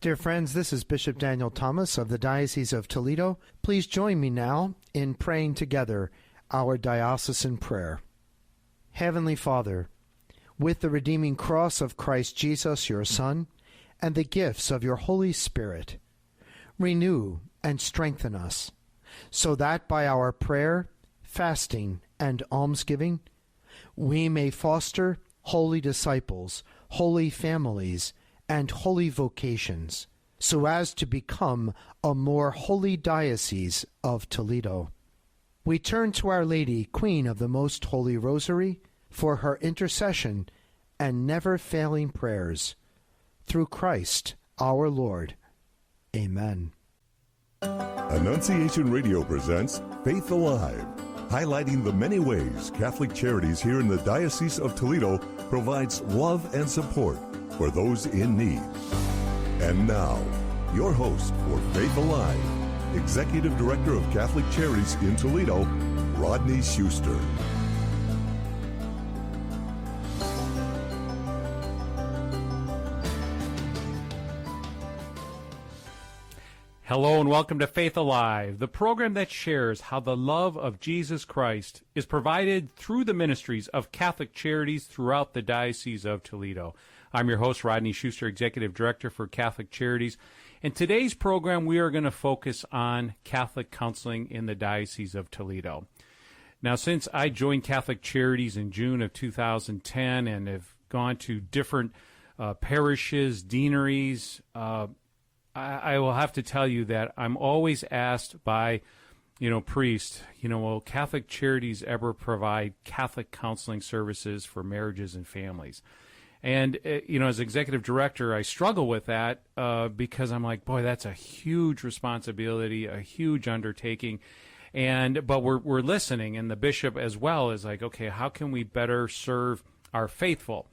Dear friends, this is Bishop Daniel Thomas of the Diocese of Toledo. Please join me now in praying together our diocesan prayer. Heavenly Father, with the redeeming cross of Christ Jesus, your Son, and the gifts of your Holy Spirit, renew and strengthen us, so that by our prayer, fasting, and almsgiving, we may foster holy disciples, holy families, and holy vocations, so as to become a more holy Diocese of Toledo. We turn to Our Lady, Queen of the Most Holy Rosary, for her intercession and never-failing prayers. Through Christ our Lord. Amen. Annunciation Radio presents Faith Alive, highlighting the many ways Catholic Charities here in the Diocese of Toledo provides love and support for those in need. And now, your host for Faith Alive, Executive Director of Catholic Charities in Toledo, Rodney Schuster. Hello and welcome to Faith Alive, the program that shares how the love of Jesus Christ is provided through the ministries of Catholic Charities throughout the Diocese of Toledo. I'm your host, Rodney Schuster, Executive Director for Catholic Charities. In today's program, we are going to focus on Catholic counseling in the Diocese of Toledo. Now, since I joined Catholic Charities in June of 2010 and have gone to different parishes, deaneries, I will have to tell you that I'm always asked by, priests, will Catholic Charities ever provide Catholic counseling services for marriages and families? And, as executive director, I struggle with that because I'm like, boy, that's a huge responsibility, a huge undertaking. But we're listening, and the bishop as well is like, okay, how can we better serve our faithful?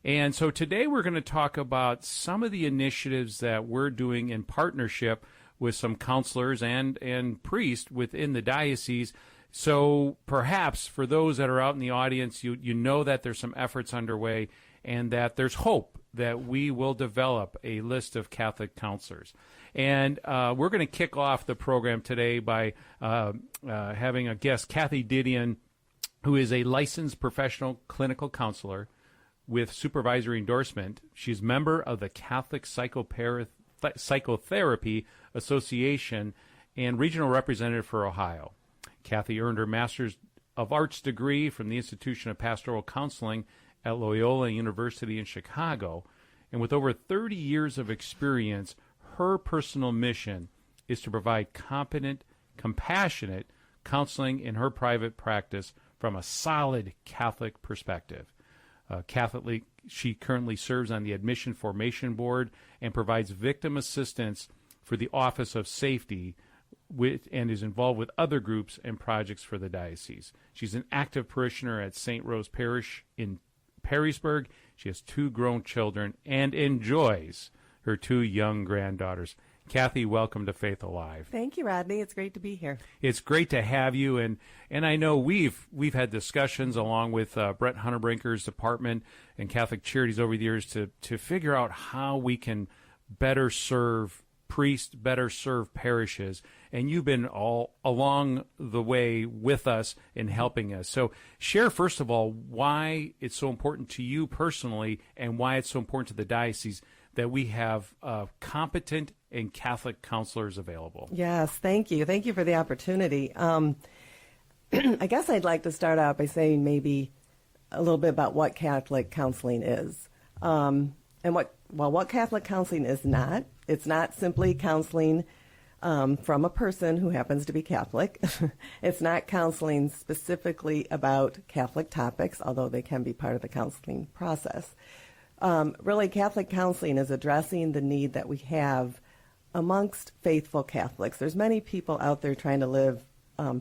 And so today we're going to talk about some of the initiatives that we're doing in partnership with some counselors and priests within the diocese. So perhaps for those that are out in the audience, you know that there's some efforts underway and that there's hope that we will develop a list of Catholic counselors. And we're going to kick off the program today by having a guest, Kathy Didion, who is a licensed professional clinical counselor with supervisory endorsement. She's a member of the Catholic Psychotherapy Association and regional representative for Ohio. Kathy earned her Master's of Arts degree from the Institution of Pastoral Counseling at Loyola University in Chicago. And with over 30 years of experience, her personal mission is to provide competent, compassionate counseling in her private practice from a solid Catholic perspective. She currently serves on the Admission Formation Board and provides victim assistance for the Office of Safety and is involved with other groups and projects for the diocese. She's an active parishioner at St. Rose Parish in Perrysburg. She has 2 grown children and enjoys her 2 young granddaughters. Kathy, welcome to Faith Alive. Thank you, Rodney. It's great to be here. It's great to have you, and I know we've had discussions along with Brett Hunterbrinker's department and Catholic Charities over the years to figure out how we can better serve priests, better serve parishes, and you've been all along the way with us in helping us. So share, first of all, why it's so important to you personally and why it's so important to the diocese that we have competent and Catholic counselors available. Yes, thank you. Thank you for the opportunity. I guess I'd like to start out by saying maybe a little bit about what Catholic counseling is. And what Catholic counseling is not. It's not simply counseling from a person who happens to be Catholic. It's not counseling specifically about Catholic topics, although they can be part of the counseling process. Really, Catholic counseling is addressing the need that we have amongst faithful Catholics. There's many people out there trying to live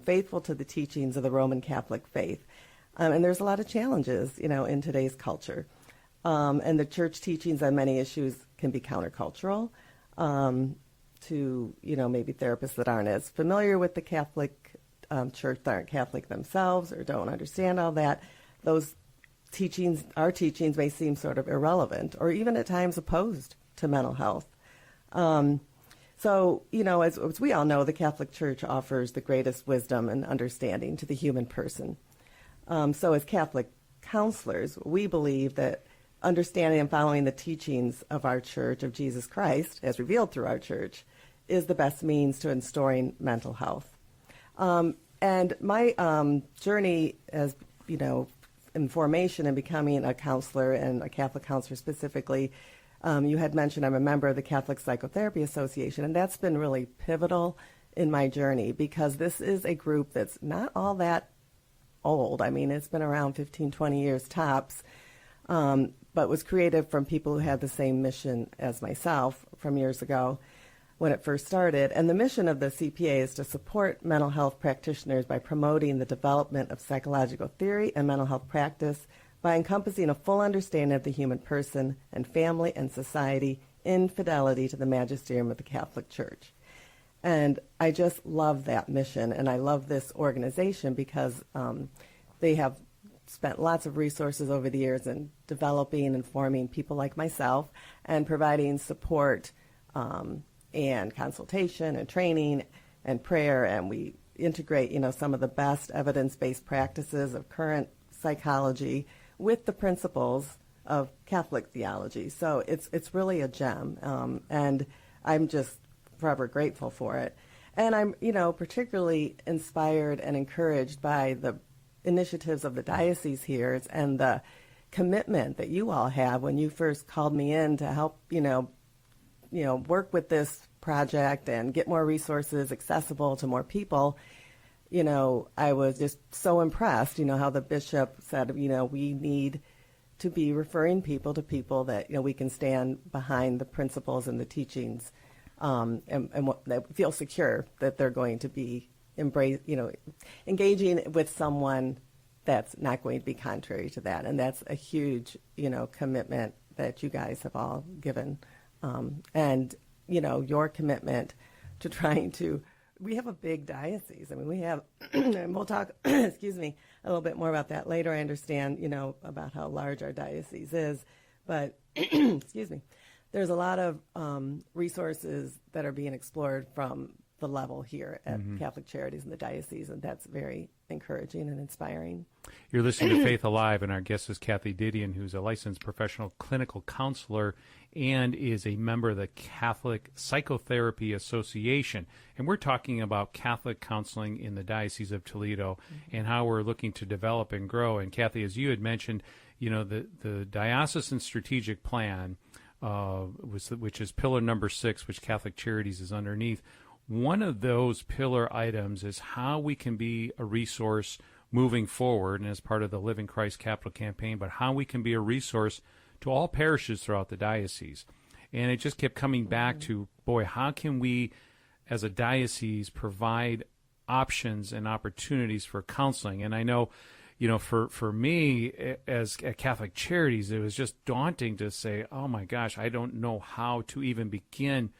faithful to the teachings of the Roman Catholic faith. And there's a lot of challenges, in today's culture. And the church teachings on many issues can be countercultural to, maybe therapists that aren't as familiar with the Catholic church, that aren't Catholic themselves or don't understand all that. Those teachings, our teachings, may seem sort of irrelevant or even at times opposed to mental health. So, as we all know, the Catholic Church offers the greatest wisdom and understanding to the human person. So as Catholic counselors, we believe that understanding and following the teachings of our Church, of Jesus Christ, as revealed through our Church, is the best means to restoring mental health. And my journey as, in formation and becoming a counselor, and a Catholic counselor specifically, you had mentioned I'm a member of the Catholic Psychotherapy Association, and that's been really pivotal in my journey because this is a group that's not all that old. I mean, it's been around 15, 20 years tops, but was created from people who had the same mission as myself from years ago when it first started. And the mission of the CPA is to support mental health practitioners by promoting the development of psychological theory and mental health practice by encompassing a full understanding of the human person and family and society in fidelity to the magisterium of the Catholic Church. And I just love that mission, and I love this organization because they have spent lots of resources over the years in developing and forming people like myself and providing support and consultation and training and prayer, and we integrate, some of the best evidence-based practices of current psychology with the principles of Catholic theology. So it's really a gem, and I'm just forever grateful for it. And I'm, particularly inspired and encouraged by the initiatives of the diocese here and the commitment that you all have when you first called me in to help, work with this project and get more resources accessible to more people. I was just so impressed, how the bishop said, we need to be referring people to people that, we can stand behind the principles and the teachings and that feel secure that they're going to be engaging with someone that's not going to be contrary to that. And that's a huge, commitment that you guys have all given. And, your commitment to trying to, we have a big diocese. I mean, we have, and we'll talk, excuse me, a little bit more about that later. I understand, about how large our diocese is, but, excuse me, there's a lot of resources that are being explored from the level here at Catholic Charities in the diocese, and that's very encouraging and inspiring. You're listening to Faith Alive, and our guest is Kathy Didion, who's a licensed professional clinical counselor and is a member of the Catholic Psychotherapy Association. And we're talking about Catholic counseling in the Diocese of Toledo and how we're looking to develop and grow. And Kathy, as you had mentioned, the diocesan strategic plan, which is pillar number 6, which Catholic Charities is underneath. One of those pillar items is how we can be a resource moving forward, and as part of the Living Christ Capital campaign, but how we can be a resource to all parishes throughout the diocese. And it just kept coming back to, boy, how can we, as a diocese, provide options and opportunities for counseling? And I know, for me, as at Catholic Charities, it was just daunting to say, oh my gosh, I don't know how to even begin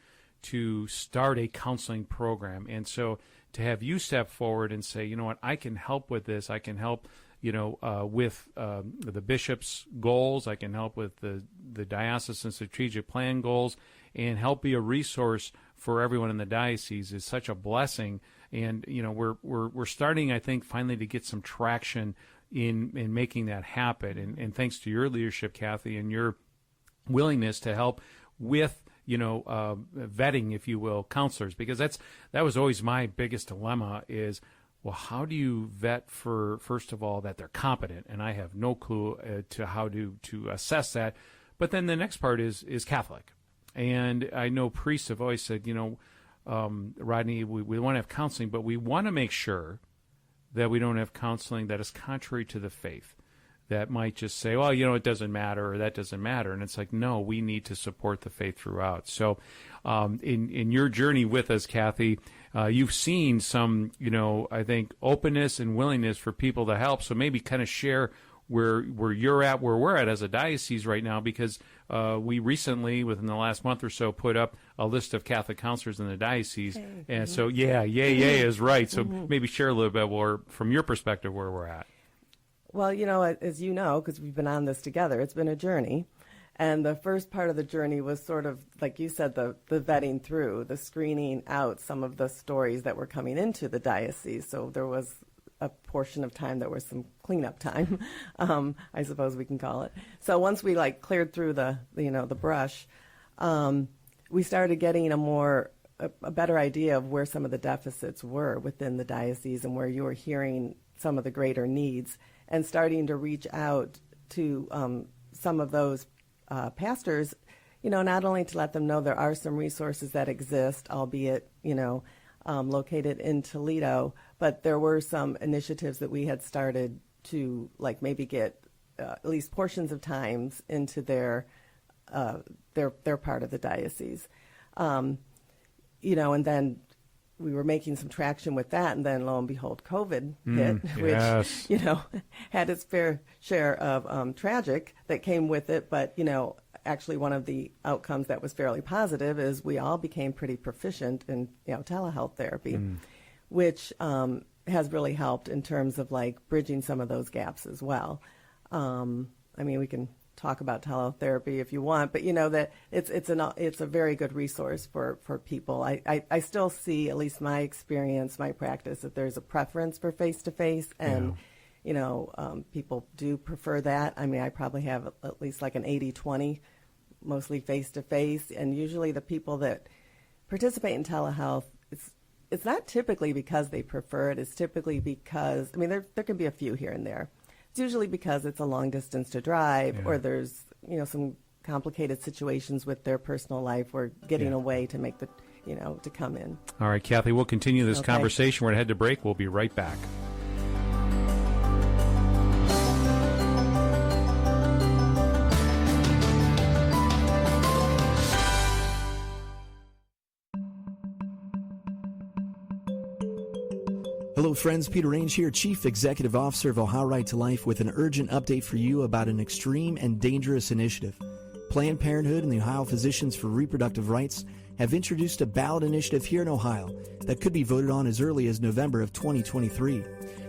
to start a counseling program. And so to have you step forward and say, I can help with this. I can help, with the bishop's goals. I can help with the diocesan strategic plan goals and help be a resource for everyone in the diocese is such a blessing. And, we're starting, I think, finally to get some traction in that that happen. And thanks to your leadership, Kathy, and your willingness to help with vetting, if you will, counselors, because that was always my biggest dilemma is, well, how do you vet for, first of all, that they're competent? And I have no clue to how to assess that. But then the next part is Catholic. And I know priests have always said, Rodney, we want to have counseling, but we want to make sure that we don't have counseling that is contrary to the faith, that might just say, well, it doesn't matter, or that doesn't matter. And it's like, no, we need to support the faith throughout. So in your journey with us, Kathy, you've seen some, I think, openness and willingness for people to help. So maybe kind of share where you're at, where we're at as a diocese right now, because we recently, within the last month or so, put up a list of Catholic counselors in the diocese. Okay. And so, yay is right. So maybe share a little bit more from your perspective where we're at. Well, as you know, because we've been on this together, it's been a journey. And the first part of the journey was sort of, like you said, the vetting through, the screening out some of the stories that were coming into the diocese. So there was a portion of time that was some cleanup time, I suppose we can call it. So once we cleared through the brush, we started getting a better idea of where some of the deficits were within the diocese and where you were hearing some of the greater needs, and starting to reach out to some of those pastors, not only to let them know there are some resources that exist, albeit, located in Toledo, but there were some initiatives that we had started to maybe get at least portions of times into their part of the diocese. And then we were making some traction with that, and then lo and behold, COVID hit, yes. which, had its fair share of tragic that came with it. But, actually one of the outcomes that was fairly positive is we all became pretty proficient in, telehealth therapy, which has really helped in terms of bridging some of those gaps as well. We can talk about teletherapy if you want, but that it's a very good resource for people. I still see, at least my experience, my practice, that there's a preference for face-to-face, and people do prefer that. I probably have at least an 80-20, mostly face-to-face, and usually the people that participate in telehealth, it's not typically because they prefer it. It's typically because, there can be a few here and there. It's usually because it's a long distance to drive, or there's, some complicated situations with their personal life or getting away to make the, to come in. All right, Kathy, we'll continue this conversation. We're going to head to break. We'll be right back. Hello friends, Peter Range here, Chief Executive Officer of Ohio Right to Life, with an urgent update for you about an extreme and dangerous initiative. Planned Parenthood and the Ohio Physicians for Reproductive Rights have introduced a ballot initiative here in Ohio that could be voted on as early as November of 2023.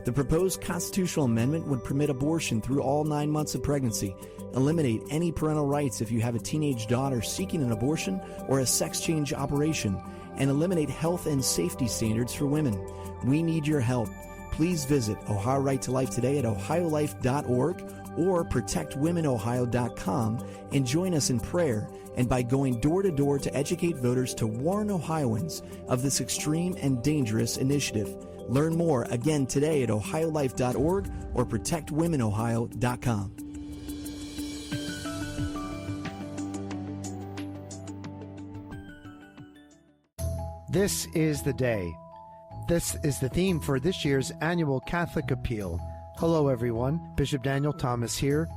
The proposed constitutional amendment would permit abortion through all 9 months of pregnancy, eliminate any parental rights if you have a teenage daughter seeking an abortion or a sex change operation, and eliminate health and safety standards for women. We need your help. Please visit Ohio Right to Life today at ohiolife.org or protectwomenohio.com and join us in prayer and by going door to door to educate voters to warn Ohioans of this extreme and dangerous initiative. Learn more again today at ohiolife.org or protectwomenohio.com. This is the day. This is the theme for this year's annual Catholic Appeal. Hello, everyone. Bishop Daniel Thomas here.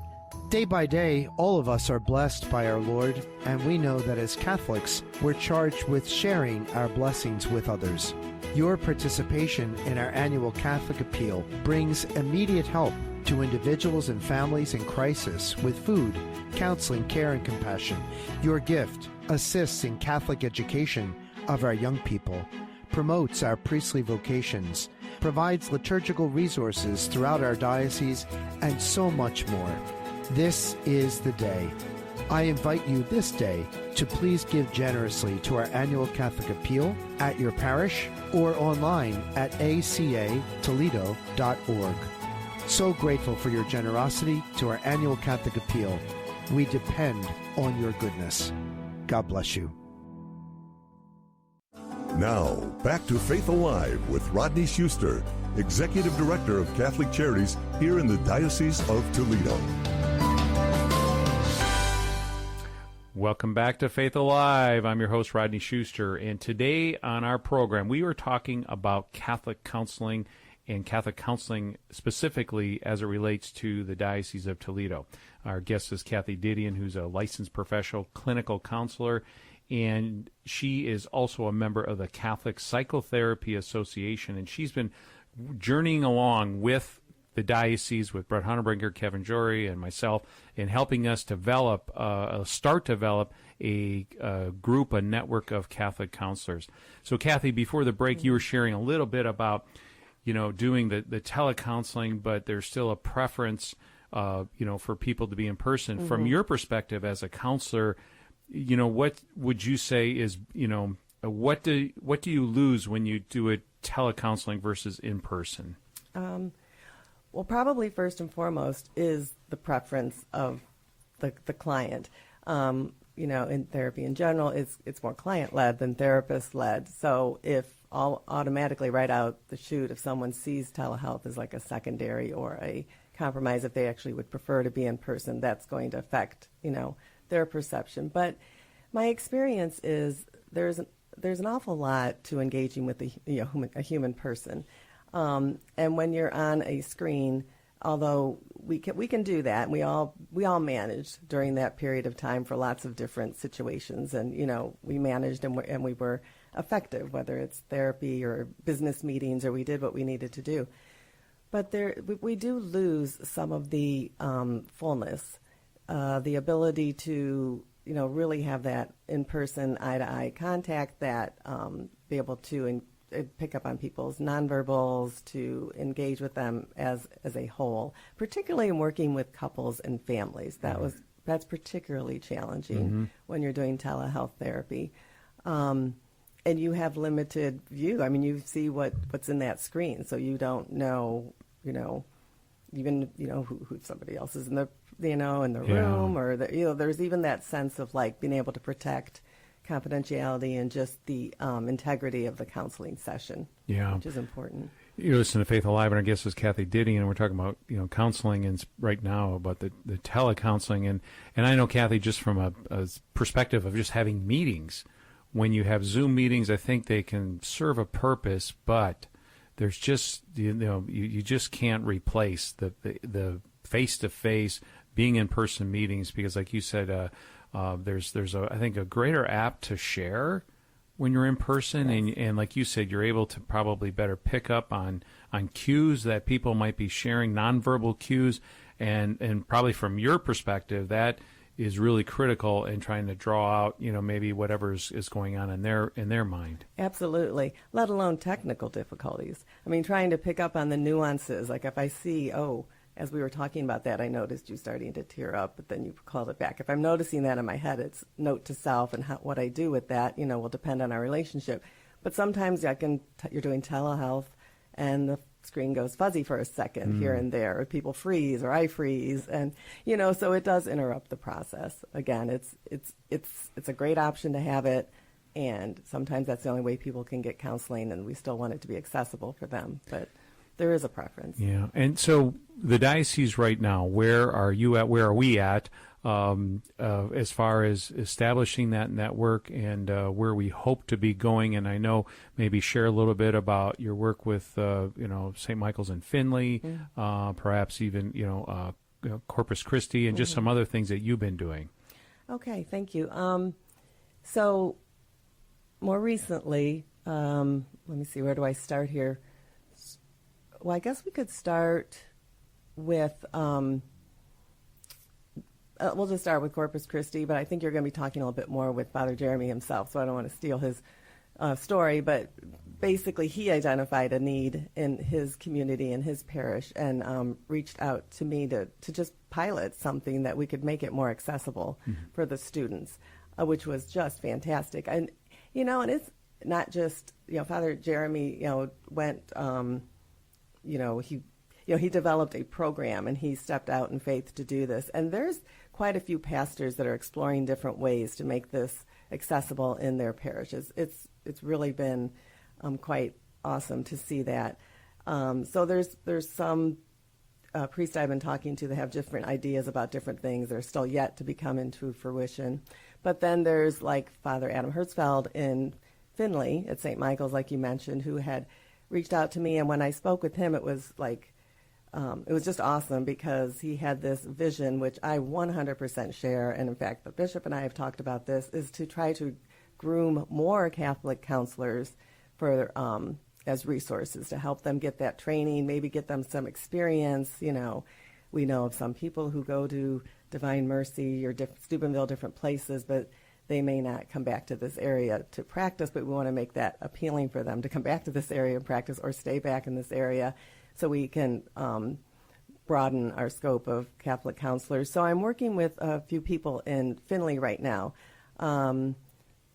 Day by day, all of us are blessed by our Lord, and we know that as Catholics, we're charged with sharing our blessings with others. Your participation in our annual Catholic Appeal brings immediate help to individuals and families in crisis with food, counseling, care, and compassion. Your gift assists in Catholic education of our young people, promotes our priestly vocations, provides liturgical resources throughout our diocese, and so much more. This is the day. I invite you this day to please give generously to our annual Catholic Appeal at your parish or online at acatoledo.org. So grateful for your generosity to our annual Catholic Appeal. We depend on your goodness. God bless you. Now, back to Faith Alive with Rodney Schuster, Executive Director of Catholic Charities here in the Diocese of Toledo. Welcome back to Faith Alive. I'm your host, Rodney Schuster, and today on our program, we were talking about Catholic counseling and Catholic counseling specifically as it relates to the Diocese of Toledo. Our guest is Kathy Didion, who's a licensed professional clinical counselor, and she is also a member of the Catholic Psychotherapy Association, and she's been journeying along with the diocese, with Brett Hunterbrinker, Kevin Jory, and myself, in helping us develop a group, a network of Catholic counselors. So, Kathy, before the break, you were sharing a little bit about, doing the telecounseling, but there's still a preference for people to be in person. From your perspective as a counselor, what would you say is, what do you lose when you do a telecounseling versus in person? Well, probably first and foremost is the preference of the client. In therapy in general, it's more client-led than therapist-led. So if I'll automatically right out the chute, if someone sees telehealth as like a secondary or a compromise, if they actually would prefer to be in person, that's going to affect, their perception. But my experience is there's an awful lot to engaging with a human person. And when you're on a screen, although we can do that, and we all managed during that period of time for lots of different situations, and we managed and we were effective, whether it's therapy or business meetings, or we did what we needed to do. But we do lose some of the fullness, the ability to really have that in-person eye-to-eye contact, that be able to pick up on people's nonverbals, to engage with them as a whole, particularly in working with couples and families. That's particularly challenging when you're doing telehealth therapy. And you have limited view. I mean, you see what's in that screen, so you don't know, even who somebody else is in the room, or there's even that sense of like being able to protect confidentiality and just the integrity of the counseling session, which is important. You listen to Faith Alive, and our guest is Kathy Diddy, and we're talking about counseling and right now about the telecounseling, and I know, Kathy, just from a perspective of just having meetings. When you have Zoom meetings, I think they can serve a purpose, but there's just you just can't replace the face-to-face being in person meetings, because like you said, there's I think a greater apt to share when you're in person, yes. and like you said, you're able to probably better pick up on cues that people might be sharing, nonverbal cues, and probably from your perspective that is really critical in trying to draw out maybe whatever is going on in their mind. Absolutely, let alone technical difficulties. I mean, trying to pick up on the nuances. Like if I see, as we were talking about that, I noticed you starting to tear up, but then you called it back. If I'm noticing that in my head, it's note to self, and what I do with that, will depend on our relationship. But sometimes you're doing telehealth, and the screen goes fuzzy for a second here and there, or people freeze, or I freeze, and so it does interrupt the process. Again, it's a great option to have it, and sometimes that's the only way people can get counseling, and we still want it to be accessible for them, but there is a preference. Yeah, and so the diocese right now, where are you at? Where are we at as far as establishing that network, and where we hope to be going? And I know maybe share a little bit about your work with St. Michael's in Findlay, perhaps even Corpus Christi, and just some other things that you've been doing. Okay, thank you. So more recently, let me see, where do I start here? Well, I guess we could start with, we'll just start with Corpus Christi, but I think you're going to be talking a little bit more with Father Jeremy himself, so I don't want to steal his story, but basically he identified a need in his community, in his parish, and reached out to me to just pilot something that we could make it more accessible for the students, which was just fantastic. And, and it's not just, Father Jeremy, went... he developed a program, and he stepped out in faith to do this. And there's quite a few pastors that are exploring different ways to make this accessible in their parishes. It's really been quite awesome to see that. So there's some priests I've been talking to that have different ideas about different things that are still yet to become into fruition. But then there's like Father Adam Hertzfeld in Findlay at St. Michael's, like you mentioned, who had reached out to me, and when I spoke with him, it was like, it was just awesome, because he had this vision, which I 100% share, and in fact, the bishop and I have talked about this, is to try to groom more Catholic counselors for as resources to help them get that training, maybe get them some experience. We know of some people who go to Divine Mercy or Steubenville, different places, but they may not come back to this area to practice, but we want to make that appealing for them to come back to this area and practice, or stay back in this area, so we can broaden our scope of Catholic counselors. So I'm working with a few people in Findlay right now.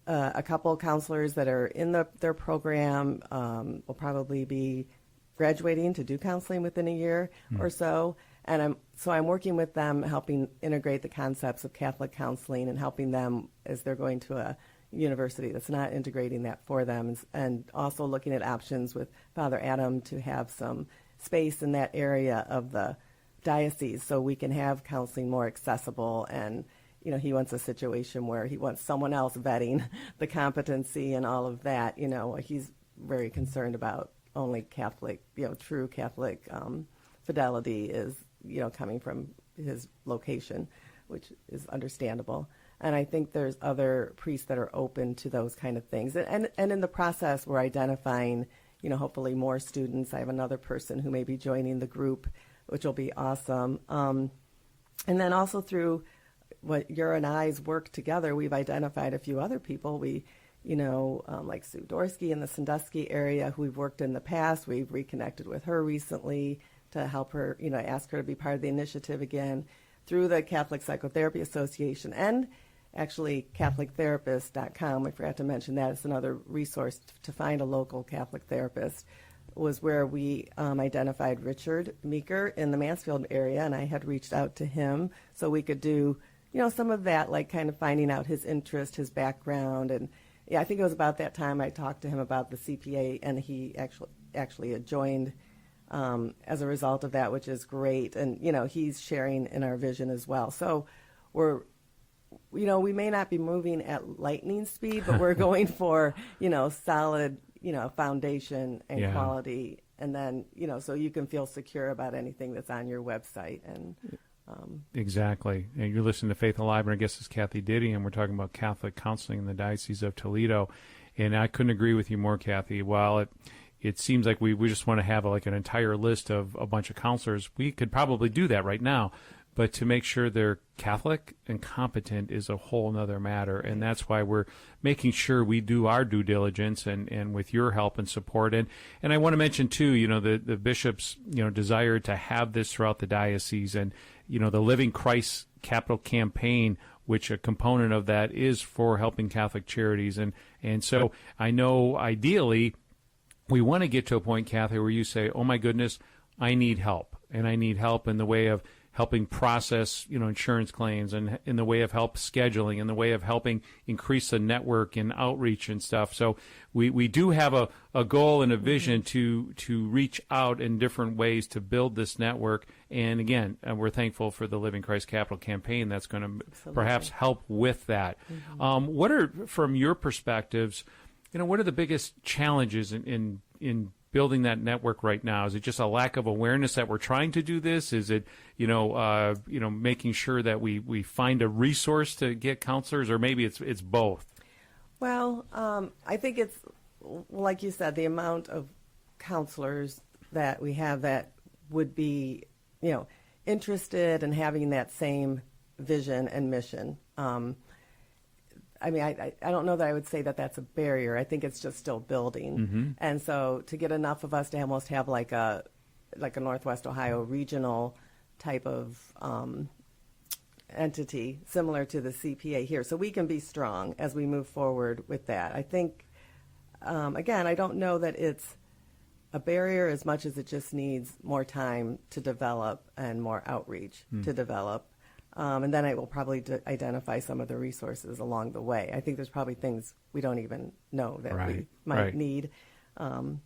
A couple of counselors that are in their program will probably be graduating to do counseling within a year or so. And I'm working with them, helping integrate the concepts of Catholic counseling and helping them as they're going to a university that's not integrating that for them, and also looking at options with Father Adam to have some space in that area of the diocese so we can have counseling more accessible. And he wants a situation where he wants someone else vetting the competency and all of that. He's very concerned about only Catholic, true Catholic fidelity is, coming from his location, which is understandable. And I think there's other priests that are open to those kind of things. And in the process, we're identifying, hopefully more students. I have another person who may be joining the group, which will be awesome. And then also through what your and I's work together, we've identified a few other people. We, like Sue Dorsky in the Sandusky area, who we've worked in the past. We've reconnected with her recently to help her, ask her to be part of the initiative again through the Catholic Psychotherapy Association and actually CatholicTherapist.com. I forgot to mention that. It's another resource to find a local Catholic therapist. Was where we identified Richard Meeker in the Mansfield area, and I had reached out to him so we could do, some of that, like kind of finding out his interest, his background. And I think it was about that time I talked to him about the CPA, and he actually had joined as a result of that, which is great. And, he's sharing in our vision as well. So we may not be moving at lightning speed, but we're going for, solid, foundation and quality. And then, so you can feel secure about anything that's on your website. And exactly. And you're listening to Faith Alive, and our guest is Kathy Diddy, and we're talking about Catholic counseling in the Diocese of Toledo. And I couldn't agree with you more, Kathy. While it seems like we just want to have an entire list of a bunch of counselors, we could probably do that right now. But to make sure they're Catholic and competent is a whole nother matter. And that's why we're making sure we do our due diligence and with your help and support. And I want to mention, too, the bishop's, desire to have this throughout the diocese. And, the Living Christ Capital Campaign, which a component of that is for helping Catholic charities. And so I know ideally we want to get to a point, Kathy, where you say, oh, my goodness, I need help. And I need help in the way of helping process, insurance claims, and in the way of help scheduling, in the way of helping increase the network and outreach and stuff. So we do have a goal and a vision to reach out in different ways to build this network. And again, we're thankful for the Living Christ Capital campaign that's going to perhaps help with that. What are, from your perspectives, what are the biggest challenges in building that network right now? Is it just a lack of awareness that we're trying to do this? Is it, making sure that we find a resource to get counselors, or maybe it's both? Well, I think it's, like you said, the amount of counselors that we have that would be, interested in having that same vision and mission. I don't know that I would say that that's a barrier. I think it's just still building. Mm-hmm. And so to get enough of us to almost have like a Northwest Ohio regional type of entity similar to the CPA here, so we can be strong as we move forward with that. I think, again, I don't know that it's a barrier as much as it just needs more time to develop and more outreach to develop. And then I will probably identify some of the resources along the way. I think there's probably things we don't even know that we might need. And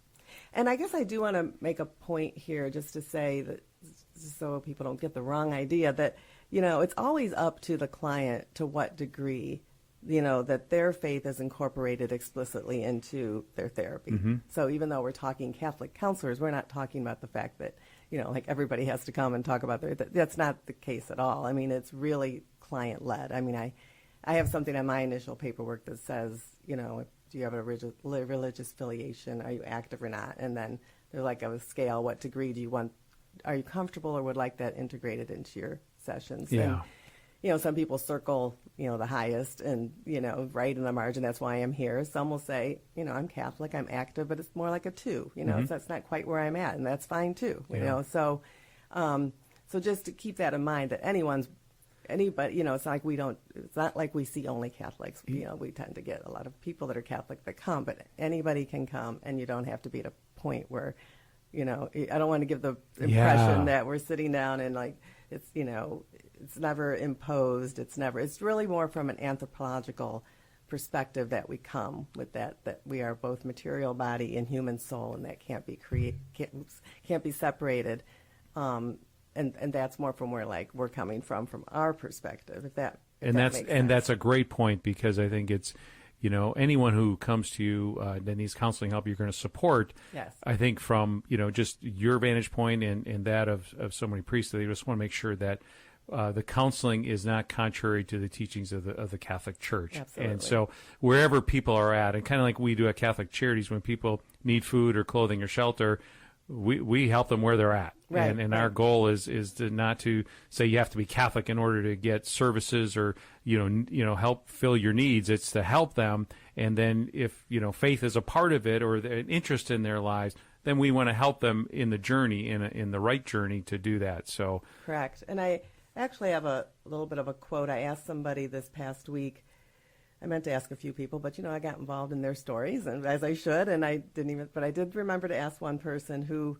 I guess I do want to make a point here just to say that, so people don't get the wrong idea, that, it's always up to the client to what degree, that their faith is incorporated explicitly into their therapy. Mm-hmm. So even though we're talking Catholic counselors, we're not talking about the fact that, like everybody has to come and talk about that's not the case at all. I mean, it's really client-led. I have something on my initial paperwork that says, do you have a religious affiliation? Are you active or not? And then there's like a scale. What degree do you want? Are you comfortable or would like that integrated into your sessions? Yeah. And, some people circle, the highest and, right in the margin. That's why I'm here. Some will say, I'm Catholic, I'm active, but it's more like a 2, so that's not quite where I'm at. And that's fine too, So So just to keep that in mind, that anybody, it's not like we see only Catholics. We tend to get a lot of people that are Catholic that come, but anybody can come, and you don't have to be at a point where, I don't want to give the impression that we're sitting down and like it's, it's never imposed. It's really more from an anthropological perspective that we come with that we are both material body and human soul, and that can't be separated. And that's more from where we're coming from our perspective. That's a great point, because I think it's, anyone who comes to you that needs counseling help, you're going to support. Yes. I think from just your vantage point and that of so many priests, they just want to make sure that the counseling is not contrary to the teachings of the Catholic Church. Absolutely. And so wherever people are at, and kind of like we do at Catholic Charities, when people need food or clothing or shelter, we help them where they're at. Right, and our goal is to not to say you have to be Catholic in order to get services or help fill your needs. It's to help them, and then if faith is a part of it or an interest in their lives, then we want to help them in the journey, in the right journey to do that. So correct. And I actually have a little bit of a quote. I asked somebody this past week. I meant to ask a few people, but I got involved in their stories, and as I should, and I didn't even. But I did remember to ask one person who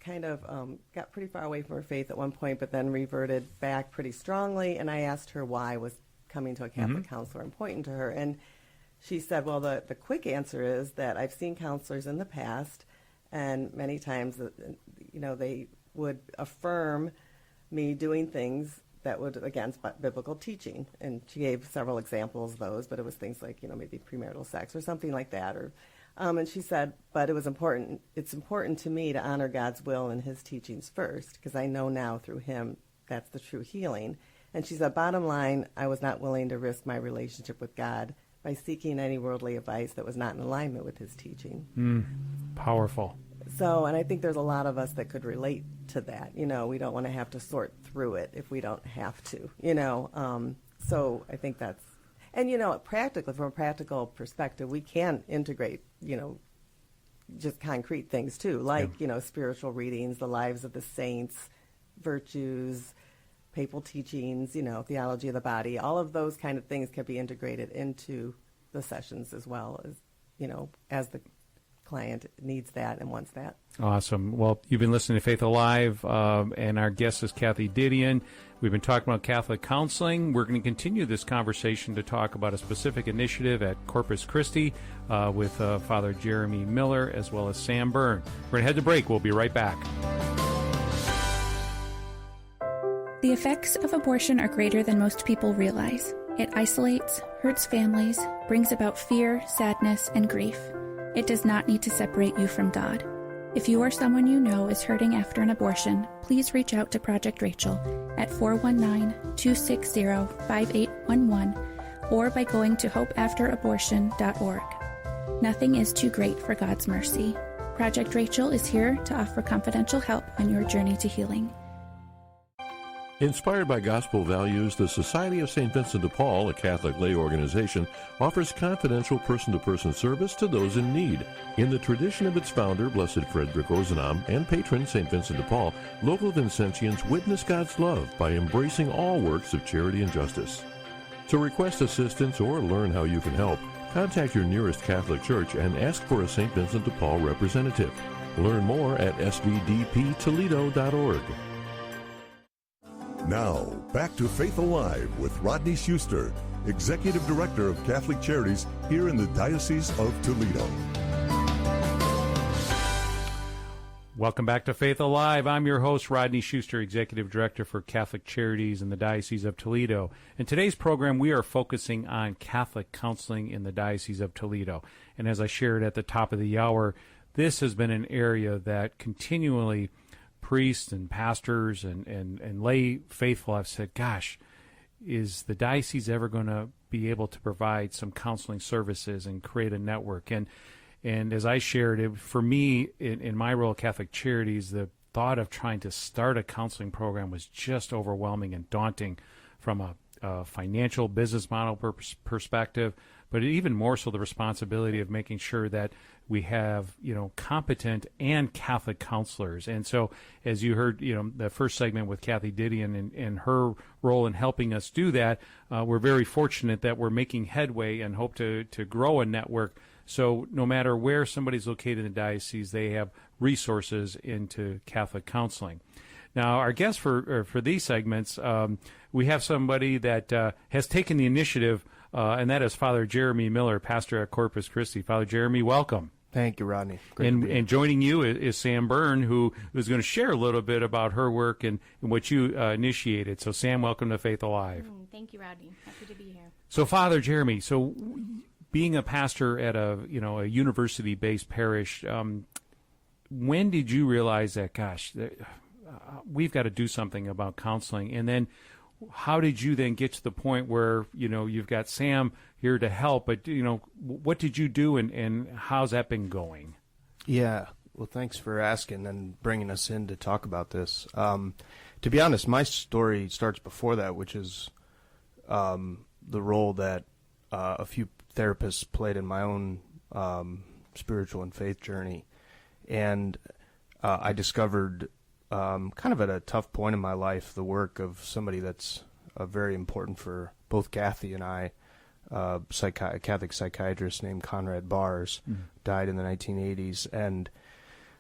kind of got pretty far away from her faith at one point, but then reverted back pretty strongly. And I asked her why was coming to a Catholic counselor important to her, and she said, "Well, the quick answer is that I've seen counselors in the past, and many times, they would affirm me doing things that would against biblical teaching." And she gave several examples of those, but it was things like, maybe premarital sex or something like that. Or, and she said, but it's important to me to honor God's will and his teachings first, because I know now through him that's the true healing. And she said, bottom line, I was not willing to risk my relationship with God by seeking any worldly advice that was not in alignment with his teaching. Powerful. So, and I think there's a lot of us that could relate to that. We don't want to have to sort through it if we don't have to, So I think that's, and, practically, from a practical perspective, we can integrate, just concrete things too, like, spiritual readings, the lives of the saints, virtues, papal teachings, theology of the body. All of those kind of things can be integrated into the sessions as well as, as the client needs that and wants that. Awesome. Well, you've been listening to Faith Alive, and our guest is Kathy Didion. We've been talking about Catholic counseling. We're going to continue this conversation to talk about a specific initiative at Corpus Christi with Father Jeremy Miller as well as Sam Byrne. We're going to head to break. We'll be right back. The effects of abortion are greater than most people realize. It isolates, hurts families, brings about fear, sadness, and grief. It does not need to separate you from God. If you or someone you know is hurting after an abortion, please reach out to Project Rachel at 419-260-5811 or by going to hopeafterabortion.org. Nothing is too great for God's mercy. Project Rachel is here to offer confidential help on your journey to healing. Inspired by gospel values, the Society of St. Vincent de Paul, a Catholic lay organization, offers confidential person-to-person service to those in need. In the tradition of its founder, Blessed Frederick Ozanam, and patron St. Vincent de Paul, local Vincentians witness God's love by embracing all works of charity and justice. To request assistance or learn how you can help, contact your nearest Catholic church and ask for a St. Vincent de Paul representative. Learn more at svdptoledo.org. Now, back to Faith Alive with Rodney Schuster, Executive Director of Catholic Charities here in the Diocese of Toledo. Welcome back to Faith Alive. I'm your host, Rodney Schuster, Executive Director for Catholic Charities in the Diocese of Toledo. In today's program, we are focusing on Catholic counseling in the Diocese of Toledo. And as I shared at the top of the hour, this has been an area that continually priests and pastors and lay faithful have said, gosh, is the diocese ever going to be able to provide some counseling services and create a network? And as I shared, it, for me, in my role at Catholic Charities, the thought of trying to start a counseling program was just overwhelming and daunting from a financial business model perspective, but even more so the responsibility of making sure that we have, competent and Catholic counselors. And so, as you heard, the first segment with Kathy Didion and her role in helping us do that, we're very fortunate that we're making headway and hope to grow a network. So no matter where somebody's located in the diocese, they have resources into Catholic counseling. Now, our guest for these segments, we have somebody that has taken the initiative, and that is Father Jeremy Miller, pastor at Corpus Christi. Father Jeremy, welcome. Thank you, Rodney. Great to be here. And joining you is Sam Byrne, who is going to share a little bit about her work and what you initiated. So, Sam, welcome to Faith Alive. Thank you, Rodney. Happy to be here. So, Father Jeremy, being a pastor at a university-based parish, when did you realize that, gosh, we've got to do something about counseling? And then how did you then get to the point where, you've got Sam here to help, but, what did you do and how's that been going? Yeah, well, thanks for asking and bringing us in to talk about this. To be honest, my story starts before that, which is the role that a few therapists played in my own spiritual and faith journey. And I discovered kind of at a tough point in my life the work of somebody that's very important for both Kathy and I, a Catholic psychiatrist named Conrad Bars, died in the 1980s. And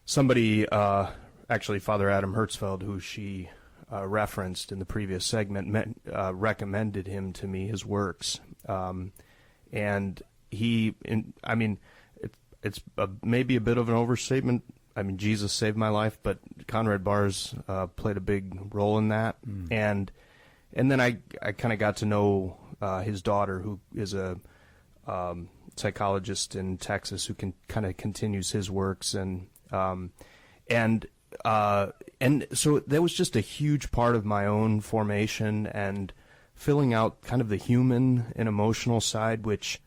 somebody, actually Father Adam Hertzfeld, who she referenced in the previous segment, recommended him to me, his works. And it's maybe a bit of an overstatement. I mean, Jesus saved my life, but Conrad Bars played a big role in that. And then I kind of got to know his daughter, who is a psychologist in Texas, who kind of continues his works, and so that was just a huge part of my own formation and filling out kind of the human and emotional side, which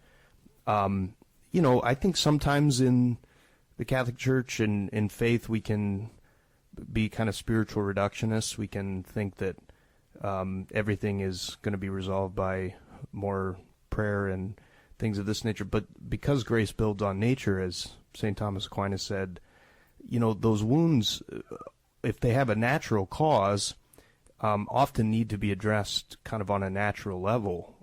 I think sometimes in the Catholic Church and in faith we can be kind of spiritual reductionists. We can think that everything is going to be resolved by more prayer and things of this nature. But because grace builds on nature, as St. Thomas Aquinas said, those wounds, if they have a natural cause, often need to be addressed kind of on a natural level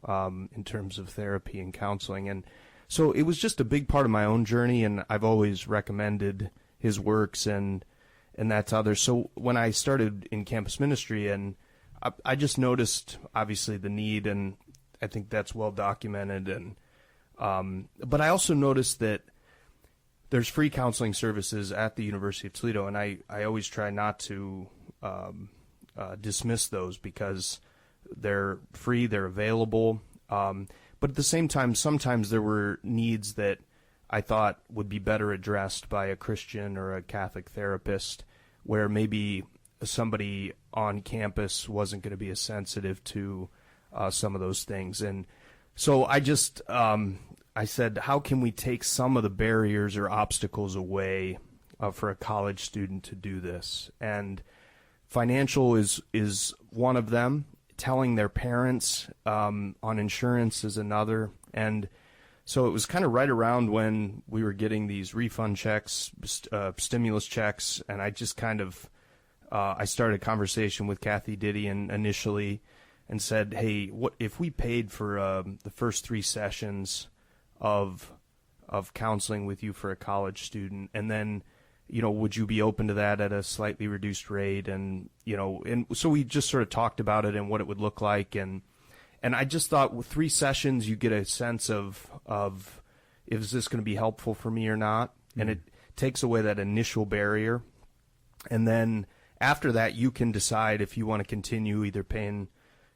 in terms of therapy and counseling. And so it was just a big part of my own journey, and I've always recommended his works and that to others. So when I started in campus ministry, and I just noticed, obviously, the need, and I think that's well documented. And but I also noticed that there's free counseling services at the University of Toledo, and I always try not to dismiss those because they're free, they're available. But at the same time, sometimes there were needs that I thought would be better addressed by a Christian or a Catholic therapist, where maybe somebody on campus wasn't going to be as sensitive to some of those things. And so I just I said, how can we take some of the barriers or obstacles away for a college student to do this? And financial is one of them. Telling their parents on insurance is another. And so it was kind of right around when we were getting these refund checks, stimulus checks, and I just kind of I started a conversation with Kathy Didion initially and said, hey, what if we paid for the first 3 sessions of counseling with you for a college student, and then would you be open to that at a slightly reduced rate? And and so we just sort of talked about it and what it would look like, and I just thought with 3 sessions you get a sense of is this going to be helpful for me or not, and it takes away that initial barrier, and then after that you can decide if you want to continue either paying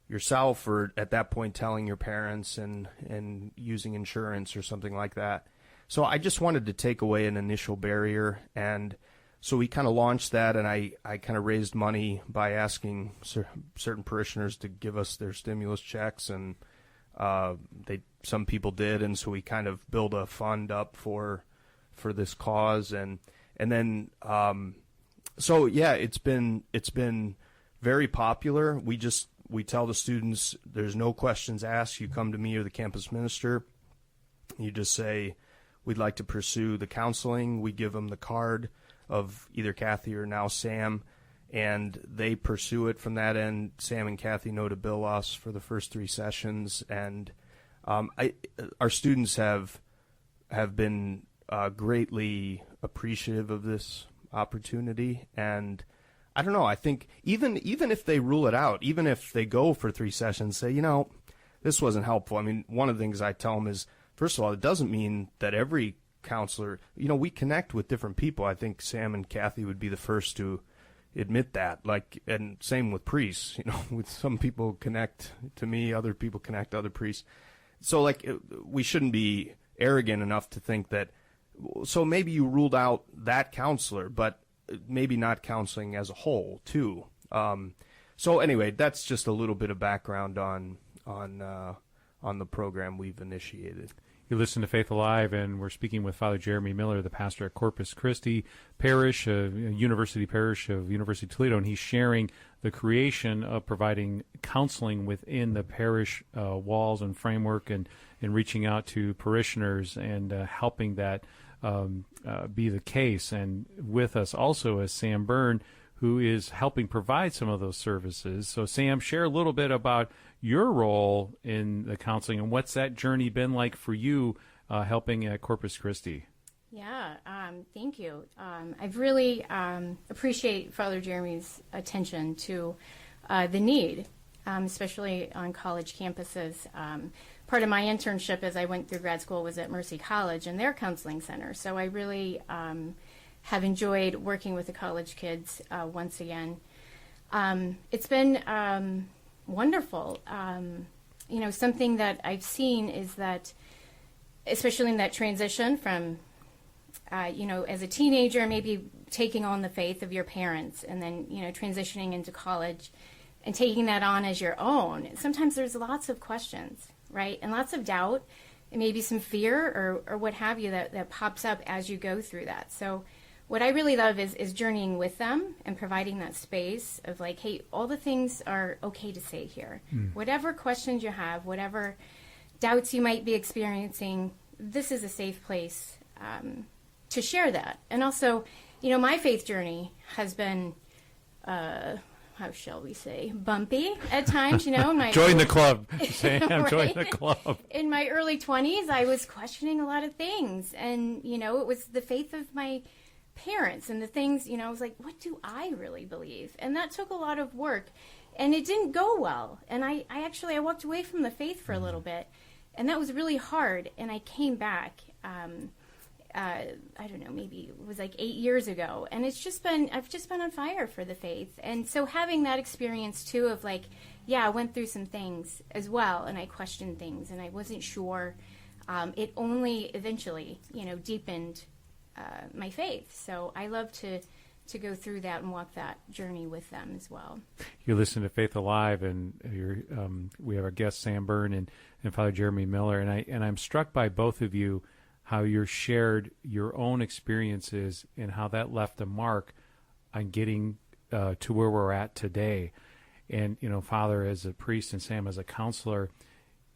yourself or at that point telling your parents and using insurance or something like that. So I just wanted to take away an initial barrier, and so we kind of launched that, and I kind of raised money by asking certain parishioners to give us their stimulus checks, and some people did, and so we kind of built a fund up for this cause, and then so yeah, it's been very popular. We tell the students there's no questions asked. You come to me or the campus minister, You just say, we'd like to pursue the counseling. We give them the card of either Kathy or now Sam, and they pursue it from that end. Sam and Kathy know to bill us for the first 3 sessions, and our students have been greatly appreciative of this opportunity. And I don't know, I think even if they rule it out, even if they go for 3 sessions, say, this wasn't helpful. I mean, one of the things I tell them is, first of all, it doesn't mean that every counselor, we connect with different people. I think Sam and Kathy would be the first to admit that. And same with priests, with some people connect to me, other people connect to other priests. So we shouldn't be arrogant enough to think that, so maybe you ruled out that counselor, but maybe not counseling as a whole too. So anyway, that's just a little bit of background on the program we've initiated. You listen to Faith Alive, and we're speaking with Father Jeremy Miller, the pastor at Corpus Christi Parish, University Parish of University of Toledo, and he's sharing the creation of providing counseling within the parish walls and framework, and reaching out to parishioners and helping that be the case. And with us also is Sam Byrne, who is helping provide some of those services. So Sam, share a little bit about your role in the counseling, and what's that journey been like for you helping at Corpus Christi? Yeah, thank you. I really appreciate Father Jeremy's attention to the need, especially on college campuses. Part of my internship as I went through grad school was at Mercy College and their counseling center. So I really have enjoyed working with the college kids once again. It's been wonderful. Something that I've seen is that, especially in that transition from, as a teenager, maybe taking on the faith of your parents, and then, transitioning into college and taking that on as your own. Sometimes there's lots of questions, right? And lots of doubt, and maybe some fear or what have you that pops up as you go through that. So what I really love is journeying with them and providing that space of hey, all the things are okay to say here. Whatever questions you have, whatever doubts you might be experiencing, this is a safe place to share that. And also, my faith journey has been, how shall we say, bumpy at times, Join the club, Sam. Right? Join the club. In my early 20s, I was questioning a lot of things. And, it was the faith of my parents and the things, I was like, what do I really believe? And that took a lot of work, and it didn't go well. And I walked away from the faith for a little bit, and that was really hard. And I came back, I don't know, maybe it was 8 years ago. And I've just been on fire for the faith. And so having that experience too of I went through some things as well, and I questioned things, and I wasn't sure. It only eventually, deepened my faith. So I love to go through that and walk that journey with them as well. You listen to Faith Alive, and we have our guest Sam Byrne and Father Jeremy Miller, and I'm struck by both of you, how you shared your own experiences and how that left a mark on getting to where we're at today. And Father as a priest and Sam as a counselor,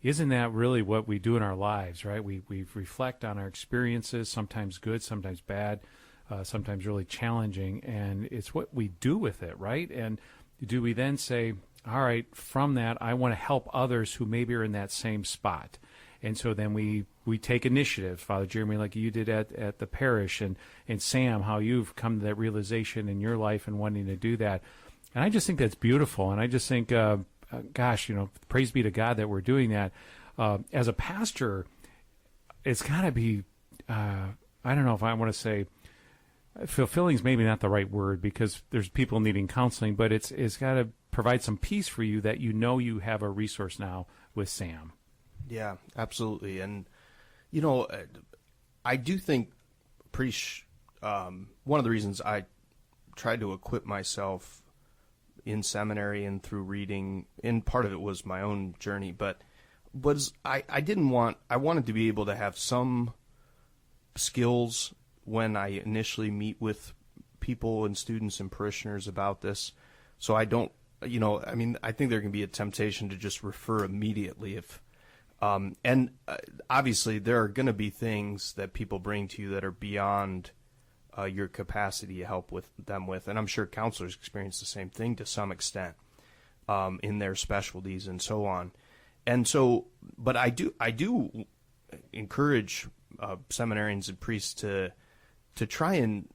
isn't that really what we do in our lives, right? We reflect on our experiences, sometimes good, sometimes bad, sometimes really challenging, and it's what we do with it, right? And do we then say, all right, from that, I want to help others who maybe are in that same spot? And so then we take initiative, Father Jeremy, like you did at the parish, and Sam, how you've come to that realization in your life and wanting to do that. And I just think that's beautiful, and I just think, gosh, praise be to God that we're doing that. As a pastor, it's got to be, I don't know if I want to say, fulfilling is maybe not the right word, because there's people needing counseling, but it's got to provide some peace for you that you have a resource now with Sam. Yeah, absolutely. And, I do think one of the reasons I tried to equip myself in seminary and through reading, and part of it was my own journey, but I wanted to be able to have some skills when I initially meet with people and students and parishioners about this. So I don't, I think there can be a temptation to just refer immediately if And obviously there are going to be things that people bring to you that are beyond your capacity to help with them with. And I'm sure counselors experience the same thing to some extent in their specialties and so on. And so, but I do encourage seminarians and priests to try and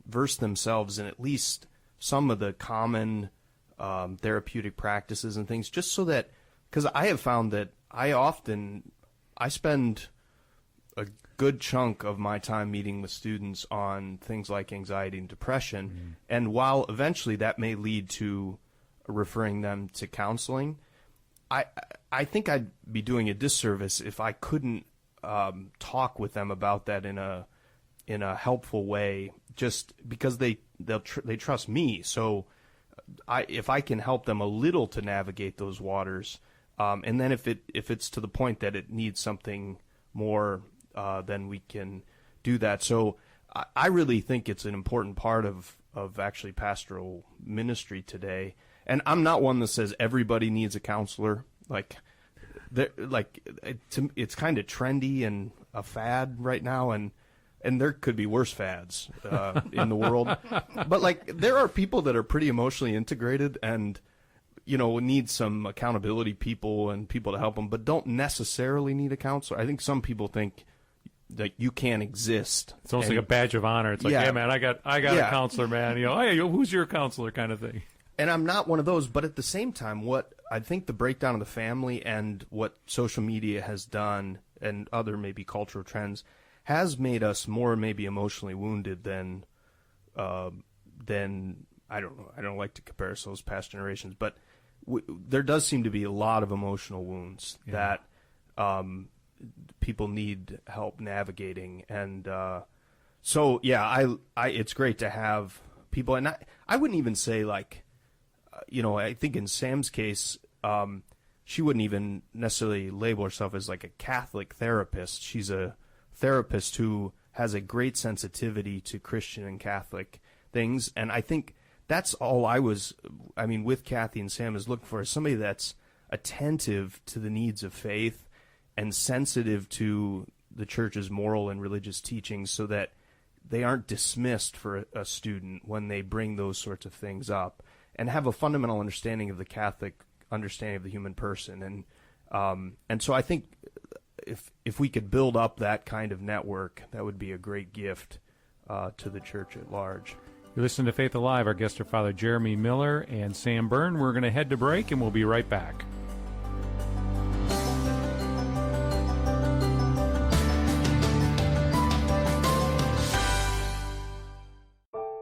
verse themselves in at least some of the common therapeutic practices and things, just so that, because I have found that I spend a good chunk of my time meeting with students on things like anxiety and depression, and while eventually that may lead to referring them to counseling, I think I'd be doing a disservice if I couldn't talk with them about that in a helpful way, just because they trust me. So if I can help them a little to navigate those waters, and then if it's to the point that it needs something more, then we can do that. So I really think it's an important part of actually pastoral ministry today. And I'm not one that says everybody needs a counselor. It's kind of trendy and a fad right now, and there could be worse fads in the world. But there are people that are pretty emotionally integrated and, need some accountability people and people to help them, but don't necessarily need a counselor. I think some people think that you can't exist. It's almost like a badge of honor. It's like, yeah, man, I got a counselor, man. Hey, who's your counselor, kind of thing. And I'm not one of those, but at the same time, what I think the breakdown of the family and what social media has done and other maybe cultural trends has made us more maybe emotionally wounded than I don't know. I don't like to compare ourselves to past generations, but there does seem to be a lot of emotional wounds that people need help navigating. And so, yeah, it's great to have people. And I wouldn't even say I think in Sam's case, she wouldn't even necessarily label herself as like a Catholic therapist. She's a therapist who has a great sensitivity to Christian and Catholic things. And I think that's all with Kathy and Sam is looking for is somebody that's attentive to the needs of faith and sensitive to the church's moral and religious teachings so that they aren't dismissed for a student when they bring those sorts of things up, and have a fundamental understanding of the Catholic understanding of the human person. And so I think if we could build up that kind of network, that would be a great gift to the church at large. You listen to Faith Alive. Our guests are Father Jeremy Miller and Sam Byrne. We're going to head to break, and we'll be right back.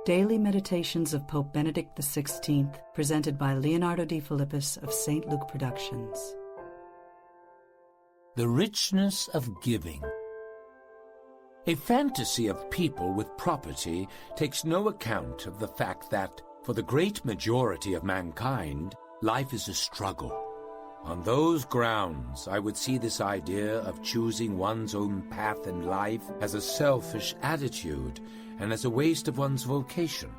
Daily Meditations of Pope Benedict XVI, presented by Leonardo de Philippis of St. Luke Productions. The richness of giving. A fantasy of people with property takes no account of the fact that, for the great majority of mankind, life is a struggle. On those grounds, I would see this idea of choosing one's own path in life as a selfish attitude and as a waste of one's vocation.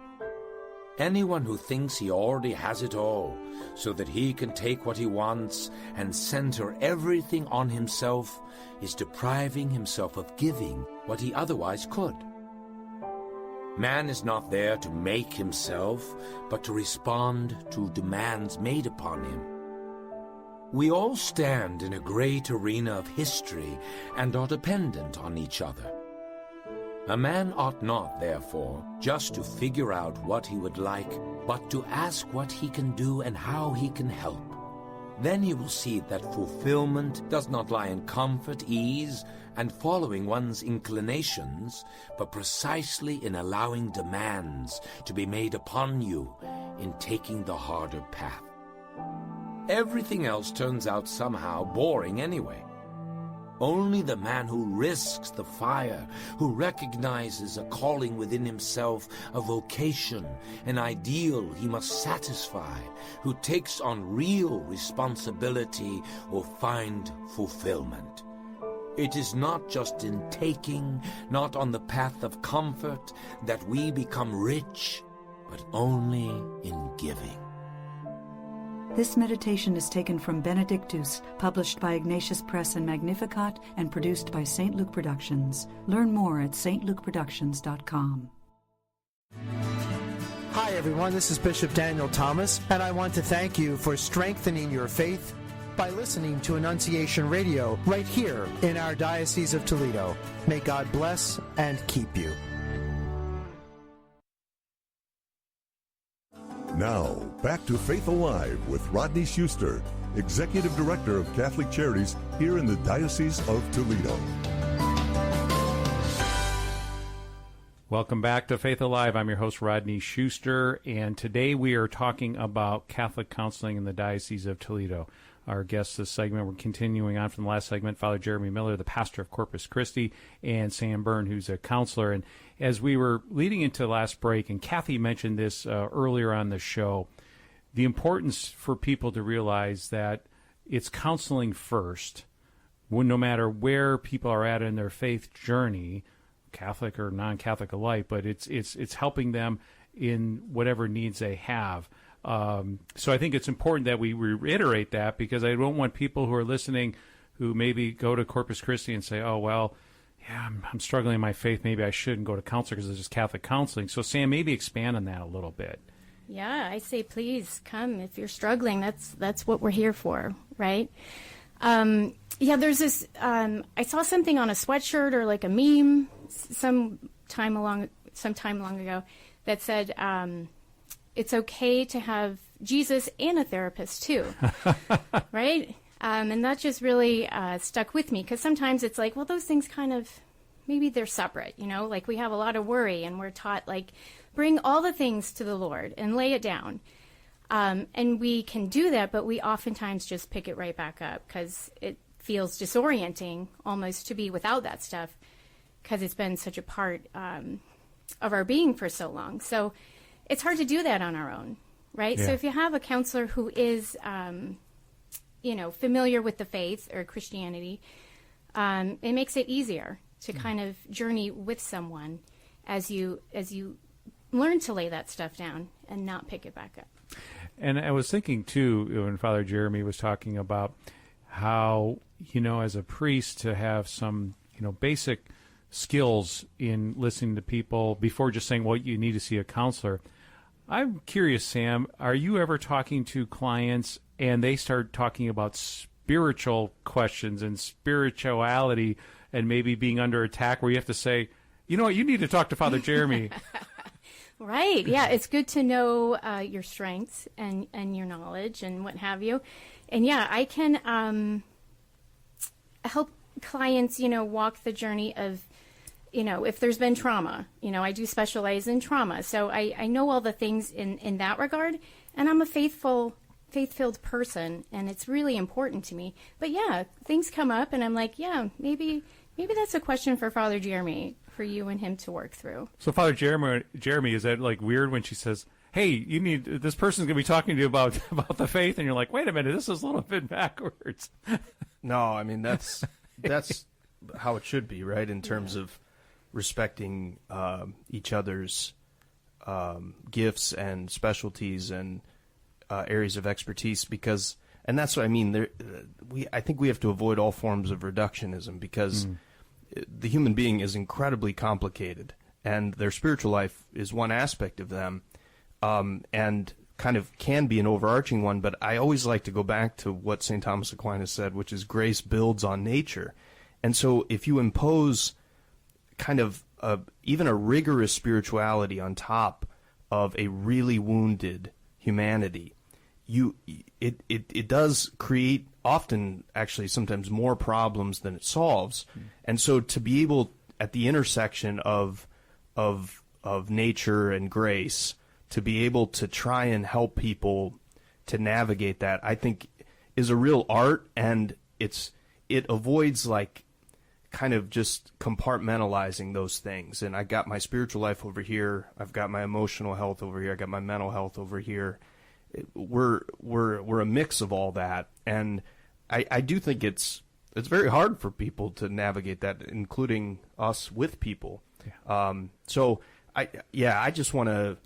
Anyone who thinks he already has it all, so that he can take what he wants and center everything on himself, is depriving himself of giving what he otherwise could. Man is not there to make himself, but to respond to demands made upon him. We all stand in a great arena of history and are dependent on each other. A man ought not, therefore, just to figure out what he would like, but to ask what he can do and how he can help. Then he will see that fulfillment does not lie in comfort, ease, and following one's inclinations, but precisely in allowing demands to be made upon you in taking the harder path. Everything else turns out somehow boring anyway. Only the man who risks the fire, who recognizes a calling within himself, a vocation, an ideal he must satisfy, who takes on real responsibility, will find fulfillment. It is not just in taking, not on the path of comfort, that we become rich, but only in giving. This meditation is taken from Benedictus, published by Ignatius Press and Magnificat, and produced by St. Luke Productions. Learn more at stlukeproductions.com. Hi, everyone. This is Bishop Daniel Thomas, and I want to thank you for strengthening your faith by listening to Annunciation Radio right here in our Diocese of Toledo. May God bless and keep you. Now, back to Faith Alive with Rodney Schuster, Executive Director of Catholic Charities here in the Diocese of Toledo. Welcome back to Faith Alive. I'm your host, Rodney Schuster, and today we are talking about Catholic counseling in the Diocese of Toledo. Our guests this segment, we're continuing on from the last segment, Father Jeremy Miller, the pastor of Corpus Christi, and Sam Byrne, who's a counselor. And as we were leading into the last break, and Kathy mentioned this earlier on the show, the importance for people to realize that it's counseling first, no matter where people are at in their faith journey, Catholic or non-Catholic alike, but it's helping them in whatever needs they have. So I think it's important that we reiterate that, because I don't want people who are listening who maybe go to Corpus Christi and say, oh, well, yeah, I'm struggling in my faith. Maybe I shouldn't go to counselor because it's just Catholic counseling. So, Sam, maybe expand on that a little bit. Yeah, I say please come if you're struggling. That's what we're here for, right? Yeah, there's this, I saw something on a sweatshirt or like a meme some time long ago that said, it's okay to have Jesus and a therapist too, right? And that just really stuck with me, because sometimes it's like, well, those things kind of, maybe they're separate, like we have a lot of worry and we're taught like, bring all the things to the Lord and lay it down. And we can do that, but we oftentimes just pick it right back up because it feels disorienting almost to be without that stuff, because it's been such a part of our being for so long. So it's hard to do that on our own, right? Yeah. So if you have a counselor who is, familiar with the faith or Christianity, it makes it easier to kind of journey with someone as you learn to lay that stuff down and not pick it back up. And I was thinking, too, when Father Jeremy was talking about how, as a priest, to have some, basic skills in listening to people before just saying, well, you need to see a counselor. I'm curious, Sam, are you ever talking to clients and they start talking about spiritual questions and spirituality and maybe being under attack, where you have to say, you know what, you need to talk to Father Jeremy? Right. Yeah, it's good to know your strengths and your knowledge and what have you. And yeah, I can help clients, walk the journey of, if there's been trauma. I do specialize in trauma. So I know all the things in that regard. And I'm a faith-filled person, and it's really important to me. But yeah, things come up, and I'm like, yeah, maybe that's a question for Father Jeremy, for you and him to work through. So, Father Jeremy, is that like weird when she says, hey, this person's going to be talking to you about the faith, and you're like, wait a minute, this is a little bit backwards. No, I mean, that's how it should be, right, in terms of respecting each other's gifts and specialties and areas of expertise, because, and that's what I mean, I think we have to avoid all forms of reductionism, because the human being is incredibly complicated, and their spiritual life is one aspect of them, and kind of can be an overarching one. But I always like to go back to what St. Thomas Aquinas said, which is grace builds on nature. And so if you impose kind of even a rigorous spirituality on top of a really wounded humanity, it does create, often actually sometimes, more problems than it solves. And so to be able, at the intersection of nature and grace, to be able to try and help people to navigate that, I think is a real art, and it avoids like kind of just compartmentalizing those things. And I got my spiritual life over here, I've got my emotional health over here, I got my mental health over here. We're a mix of all that, and I do think it's very hard for people to navigate that, including us with people. Yeah. So I just want to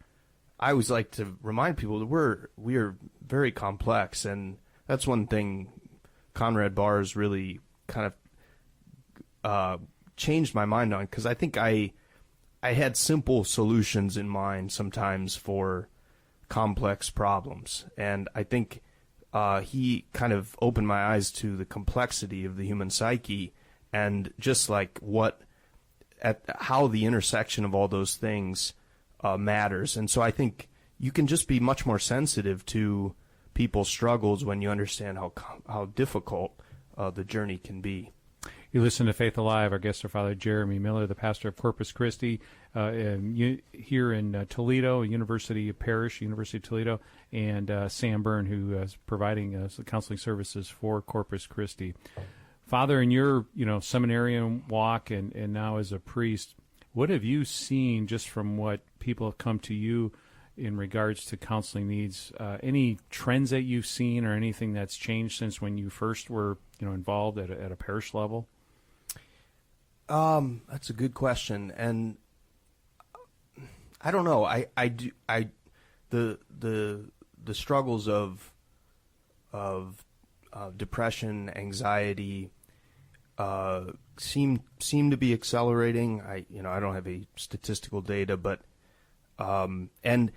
I always like to remind people that we are very complex, and that's one thing Conrad Bars really kind of changed my mind on, because I think I had simple solutions in mind sometimes for complex problems, and I think he kind of opened my eyes to the complexity of the human psyche, and just like how the intersection of all those things matters. And so I think you can just be much more sensitive to people's struggles when you understand how difficult the journey can be. You listen to Faith Alive. Our guests are Father Jeremy Miller, the pastor of Corpus Christi here in Toledo, University of Toledo, and Sam Byrne, who is providing the counseling services for Corpus Christi. Father, in your seminarian walk and now as a priest, what have you seen just from what people have come to you in regards to counseling needs? Any trends that you've seen or anything that's changed since when you first were involved at a parish level? That's a good question, and I don't know. The struggles of depression, anxiety, seem to be accelerating. I don't have a statistical data, but and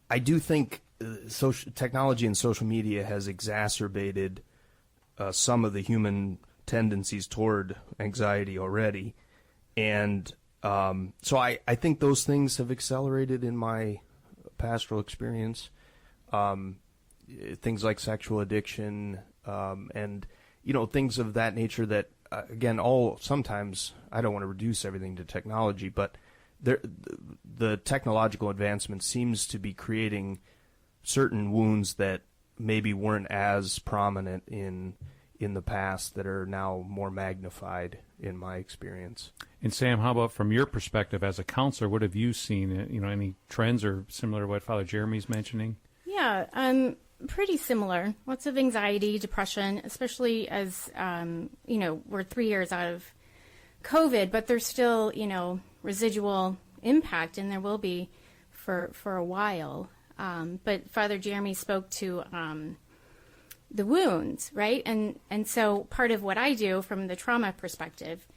I do think technology and social media has exacerbated some of the human tendencies toward anxiety already, and so I think those things have accelerated in my pastoral experience. Things like sexual addiction, and things of that nature that again, sometimes I don't want to reduce everything to technology, but the technological advancement seems to be creating certain wounds that maybe weren't as prominent in the past that are now more magnified in my experience. And Sam, how about from your perspective as a counselor, what have you seen? Any trends or similar to what Father Jeremy's mentioning? Yeah, pretty similar. Lots of anxiety, depression, especially as, we're 3 years out of COVID, but there's still, residual impact, and there will be for a while. But Father Jeremy spoke to the wounds, right? And so part of what I do from the trauma perspective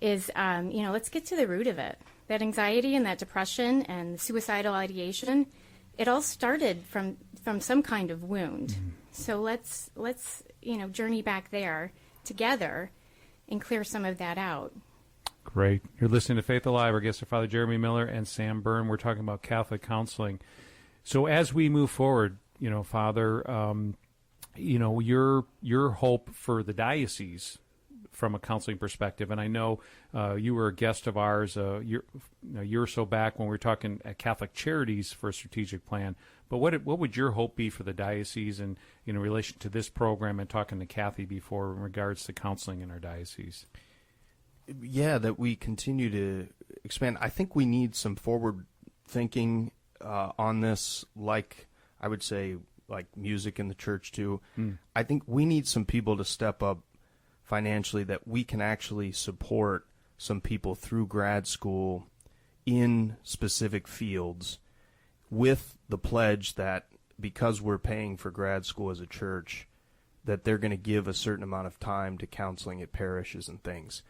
is, let's get to the root of it. That anxiety and that depression and suicidal ideation, it all started from some kind of wound. Mm-hmm. So let's journey back there together and clear some of that out. Great. You're listening to Faith Alive. Our guests are Father Jeremy Miller and Sam Byrne. We're talking about Catholic counseling. So as we move forward, Father, your hope for the diocese from a counseling perspective, and I know you were a guest of ours a year or so back when we were talking at Catholic Charities for a strategic plan. But what would your hope be for the diocese in relation to this program, and talking to Kathy before in regards to counseling in our diocese? Yeah, that we continue to expand. I think we need some forward thinking on this, like I would say, like music in the church too. I think we need some people to step up financially, that we can actually support some people through grad school in specific fields, with the pledge that because we're paying for grad school as a church, that they're going to give a certain amount of time to counseling at parishes and things.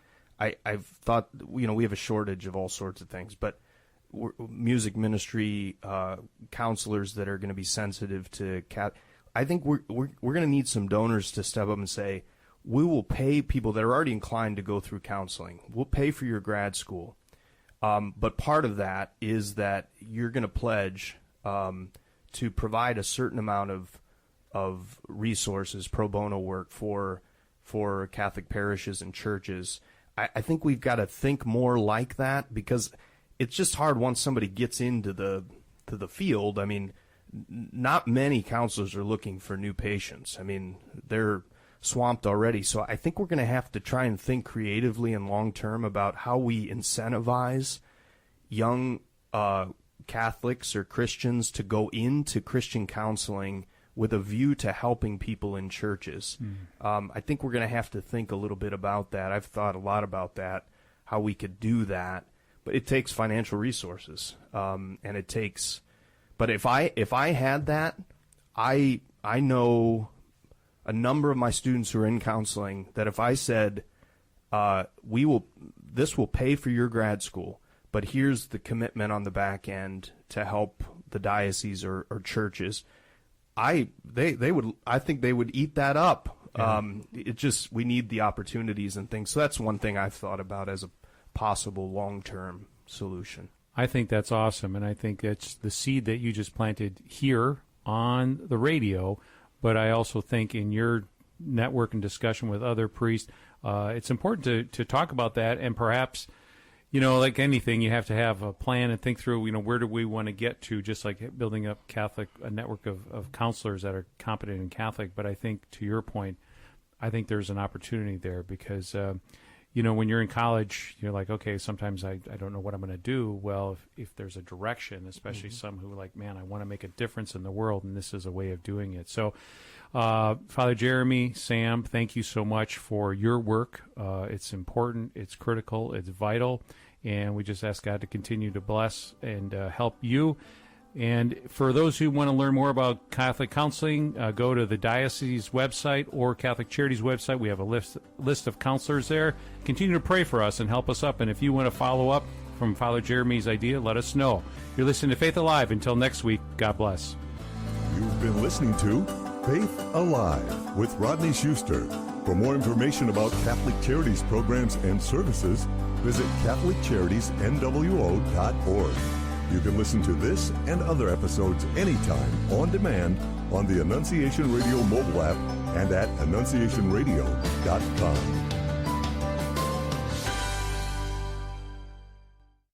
I've thought, we have a shortage of all sorts of things, but music ministry, counselors that are going to be sensitive to I think we're going to need some donors to step up and say, we will pay people that are already inclined to go through counseling. We'll pay for your grad school. But part of that is that you're going to pledge to provide a certain amount of resources, pro bono work for Catholic parishes and churches. I think we've got to think more like that, because it's just hard once somebody gets into the field. I mean, not many counselors are looking for new patients. I mean, they're swamped already. So I think we're going to have to try and think creatively and long-term about how we incentivize young Catholics or Christians to go into Christian counseling with a view to helping people in churches. I think we're going to have to think a little bit about that. I've thought a lot about that, how we could do that. But it takes financial resources, and it takes... But if I had that, I know a number of my students who are in counseling that if I said, this will pay for your grad school, but here's the commitment on the back end to help the diocese or churches, I think they would eat that up. Yeah. We need the opportunities and things. So that's one thing I've thought about as a possible long-term solution. I think that's awesome, and I think it's the seed that you just planted here on the radio, but I also think in your network and discussion with other priests, it's important to talk about that, and perhaps, like anything, you have to have a plan and think through, where do we want to get to, just like building up a network of counselors that are competent in Catholic. But I think, to your point, I think there's an opportunity there because, when you're in college, you're like, okay, sometimes I don't know what I'm going to do. Well, if there's a direction, especially some who are like, man, I want to make a difference in the world, and this is a way of doing it. So, Father Jeremy, Sam, thank you so much for your work. It's important, it's critical, it's vital, and we just ask God to continue to bless and help you. And for those who want to learn more about Catholic counseling, go to the Diocese website or Catholic Charities website. We have a list of counselors there. Continue to pray for us and help us up. And if you want to follow up from Father Jeremy's idea, let us know. You're listening to Faith Alive. Until next week, God bless. You've been listening to Faith Alive with Rodney Schuster. For more information about Catholic Charities programs and services, visit CatholicCharitiesNWO.org. You can listen to this and other episodes anytime on demand on the Annunciation Radio mobile app and at AnnunciationRadio.com.